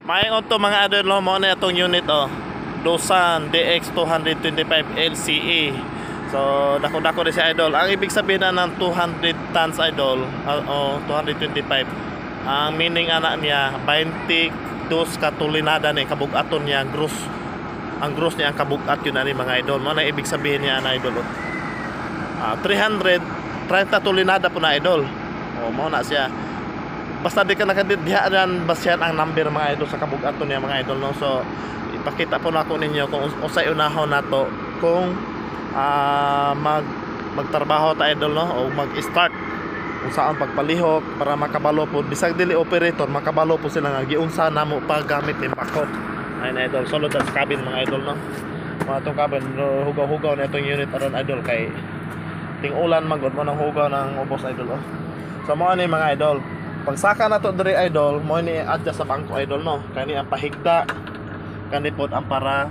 Mayon to mga idol no, mo na itong unit Dosan DX225 LCE. So dako-dako rin si idol. Ang ibig sabihin na ng 200 tons idol, 225. Ang meaning anak niya 22 katulinada ni kabugaton niya gross. Ang gross niya ang kabugat yun ani mga idol. Mo na ibig sabihin niya na idol. 330 tulinada po na idol. Mo na siya. Basta di ka nakadidhian basyan ang number mga idol sa kabugaton niya mga idol no. So ipakita po na ako ninyo kung usay unahon nato kung magtrabaho ta idol no o mag-start kung saan pagpalihok para makabalo po bisag dili operator makabalo po sila nga giunsa namo paggamit ni bako. Ayun idol sulod sa cabin mga idol no. Mga tong cabin hugaw-hugaw na itong unit aron idol kay ting-ulan magod mo nang hugaw ng ubos idol So mo ani mga idol pagsaka na to diri idol mo ni adjust sa bangko idol no kani ang pahigda kani pod ang para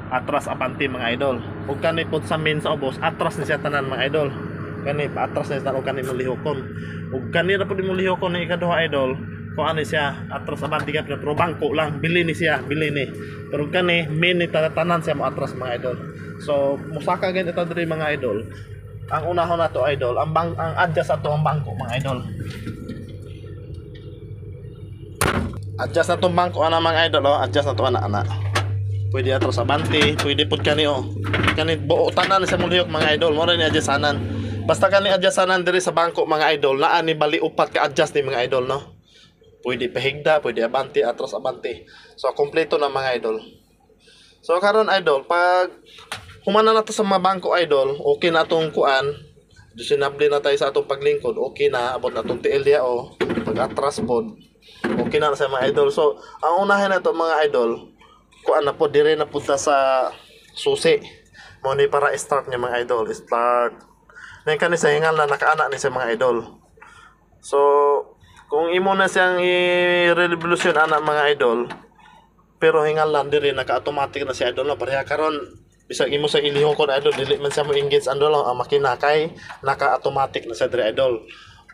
atras apanti mga idol ug kani pod sa main sa ubos atras ni siya tanan mga idol kani paatras ni tanan kani mulihokon ug kani ra pod mulihokon ni ikaduha idol kung ano siya atras apanti ka pero bangko lang bili ni pero kani main ni tanan siya mo atras mga idol so musaka gyud ito diri mga idol ang unahon nato idol ang adjust ato ang bangko mga idol adjust na itong bangko mga idol adjust na ito anak pwede atras abante pwede pod kani kani buo tanan sa mulihok mga idol mo rin adjustanan basta kani adjustanan diri sa bangko mga idol naa ni bali upat ka adjust ni mga idol no pwede pahigda pwede abante atras abante so kompleto na mga idol so karon idol pag humana na to sa mga bangko idol okay na atong kuan sinabli na tayo sa atong paglingkod okay na abot na atong tiil dia pag atras pod okay na sa mga idol so ang unahin na ito mga idol kuan na po dire na punta sa susi mo ni para start niya mga idol start na kani sa hingal na nakaana ni sa mga idol so kung imo na siyang i-revolution ana mga idol pero hingal lang dire naka-automatic na si idol no pareha karon bisag imo sa ilihokon idol dili man siya mo engage andol ang makina kay naka-automatic na sa dire idol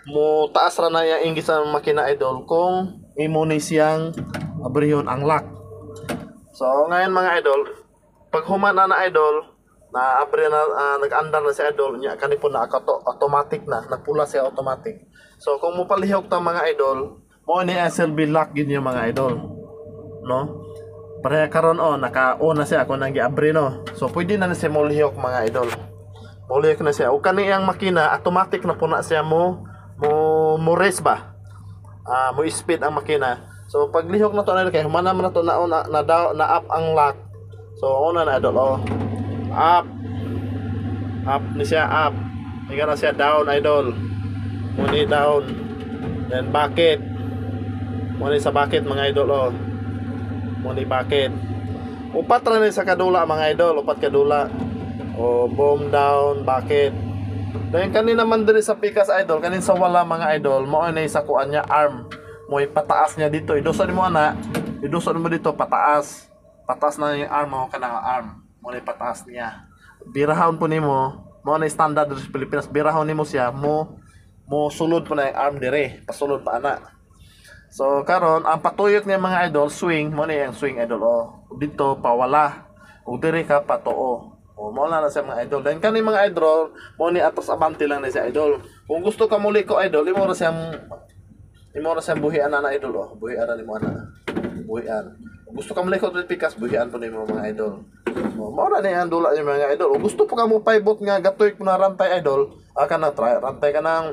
mo taas ra na yang ingis sa makina idol kung imo ni siyang abrihon ang lock. So ngayon mga idol, pag humana na idol na abri na nag-andar na si idol nya kani po na automatic na nagpula siya automatic. So kung mo palihok ta mga idol, mo ni SLB lock gid niya mga idol. No? Pareha karon naka-on na siya kung nang giabri no. So pwede na siya mo lihok mga idol. Mo lihok na siya. O kani ang makina automatic na po na siya mo race ba mo speed ang makina so pag lihok na to na kay humana man na to na up ang lock so una na idol up ni siya up higa na siya down idol muni down then bucket muni sa bucket mga idol muni bucket upat ra ni sa kadula mga idol upat kadula boom down bucket. Dahil kanina man diri sa pikas idol, kanin sa wala mga idol, mo na sa kuan niya arm. Mo ipataas niya dito. Idusod mo ana, idusod mo dito pataas. Pataas na yung arm mo kanang arm. Mo na ipataas niya. Birahon po nimo, mo na standard diri sa Pilipinas. Birahon nimo siya, mo sulod po na yung arm dire, pasulod pa ana. So karon ang patuyok niya mga idol, swing, mo na yung swing idol Dito pawala. Ug dire ka patuo. Mo na sa mga idol. Dan kani mga idol, mo ni atos abante lang na si idol. Kung gusto ka muli ko idol, imo ra siyang buhian na idol Buhian na nimo ana. Buhian. Kung gusto ka muli ko dili pikas, buhian po nimo mga idol. Mo ra ni ang dula ni mga idol. Kung gusto po ka mo pivot nga gatoy ko na rantay idol, aka na try rantay ka ng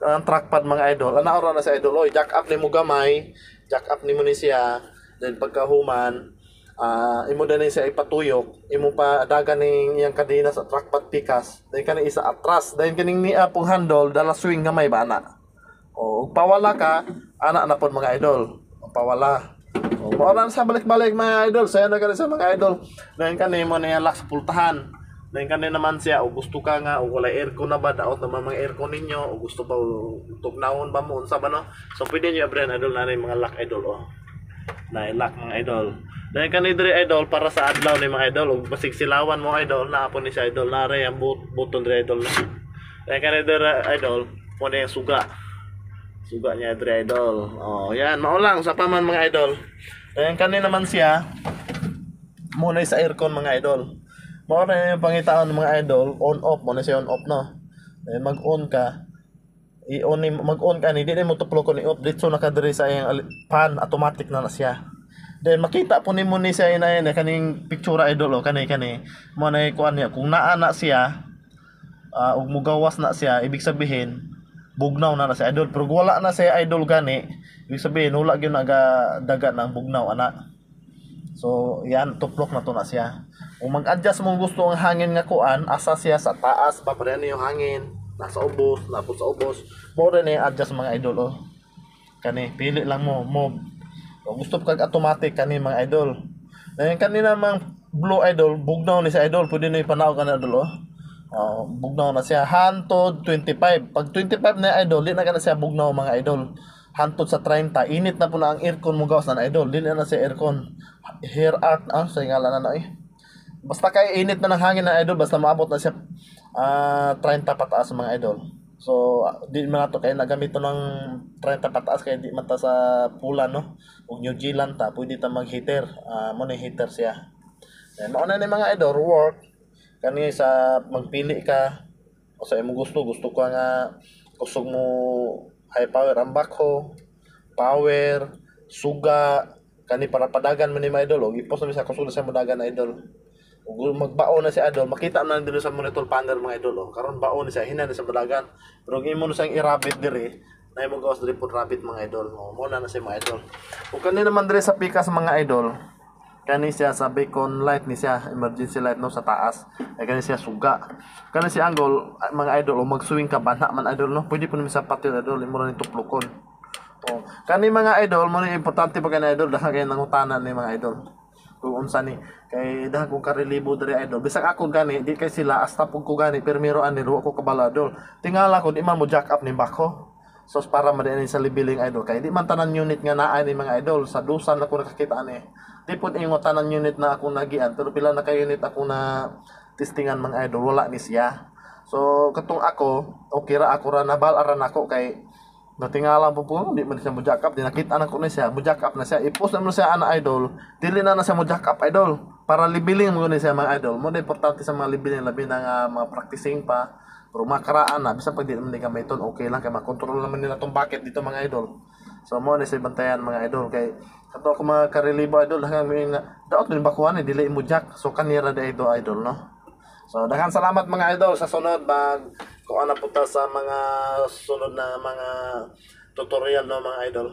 trackpad mga idol. Ana ora na si idol. Jack up nimo gamay, jack up nimo ni siya. Then pagkahuman imo na siya ipatuyok imo pa dagan ning iyang kadena sa trackpad pikas dahil kani isa atras dahil kaning niya pong handle dala swing gamay ba ana pawala ka ana na pod mga idol pawala mawala sa balik-balik mga idol saya na kani sa mga idol dahil kani mo na lock sa pultahan dahil kani naman siya gusto ka nga wala aircon na ba daot naman mga aircon ninyo gusto pa tugnawon ba mo unsa ba no so pwede niyo abren idol na mga lock idol na lock mga idol. Dahil kani diri idol para sa adlaw ni mga idol ug basig silawan mo idol na po ni sa idol na ray ang buton diri idol na. Dahil kani diri idol mo na yung suga niya diri idol. Yan maulang sa paman mga idol. Then kani naman siya muna sa aircon mga idol. Mo na yung pangitaan ng mga idol, on off mo na siya on off no. Then mag-on ka. Mag-on ka ni di mo tuplo ko ni off dito nakadiri sa iyang pan automatic na siya. Then makita po nimo ni siya ina kaning picture idol o kani mo na kuan niya kung naa na siya ug mugawas na siya ibig sabihin bugnaw na siya idol pero wala na siya idol gani ibig sabihin wala gyud naga daga ng bugnaw ana. So yan tuplok na to na siya. Kung mag-adjust mo gusto ang hangin nga kuan asa siya sa taas pa pa yung hangin nasa ubos napos sa ubos mo rin adjust mga idol oh. Kani pili lang mo kung gusto kag automatic kani mga idol. Then kanina mang blue idol bugnaw ni sa idol pwede na ipanaw ka na idol oh. Bugnaw na siya hantod 25. Pag 25 na idol di na kana siya bugnaw mga idol. Hantod sa 30 init na po na ang aircon mo gawas na idol di na siya aircon. Hair art sa ngalan na basta kay init na ng hangin na idol basta maabot na siya 30 pataas mga idol. So di man ato kay nagamit to ng 30 pataas kay di man ta sa pula no. Ug New Zealand ta pwede ta mag-heater. Mo na heater siya. Then mao na ni mga idol work kani sa magpili ka o sa imong gusto ko nga kusog mo high power ang backhoe, power, suga kani para padagan man ni mga idol og ipos na sa kusog sa mudagan na idol. Ug magbaon na si idol makita na dito sa monitor panel mga idol karon baon ni siya hinan sa balagan pero imo na siyang irabit diri na imo gawas diri pud rabbit mga idol mo na si mga idol ug kani naman diri sa pikas mga idol kani siya sa beacon light ni siya emergency light no sa taas ay kani siya suga kani si angle mga idol o mag-swing ka bana man idol no pwede po ni sa patil idol imo ra ni tuplokon kani mga idol mo ni importante pa kani idol daha kay nangutanan ni mga idol kung unsa ni kay daha ko karelibo diri idol bisag ako gani di kay sila asta pug ko gani permiro ani ro ko kabaladol tingala ko di man mo jack up ni bako so para madani sa libiling idol kay di man tanan unit nga naa ni mga idol sa dusan ako nakakita ani di pud ingon tanan unit na ako nagian pero pila na kay unit ako na testingan mga idol wala ni siya so katong ako okay ra ako ra nabal aran ako kay natingala po di man siya mo jack up di nakita na ko na siya mo jack up na siya i-post na mo siya ana idol dili na siya mo jack up idol para libiling mo ni siya mga idol mo na importante sa mga libiling labi na mga practicing pa pero makaraan na bisan pag di naman ka may ton okay lang kay makontrol naman nila tong bucket dito mga idol so mo na siya bantayan mga idol kay kato ako mga karelibo idol hanggang daot din bakuan dili mo jack so kanira da idol no so daghang salamat mga idol sa sunod kung ano punta sa mga sunod na mga tutorial no mga idol.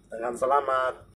Daghang salamat.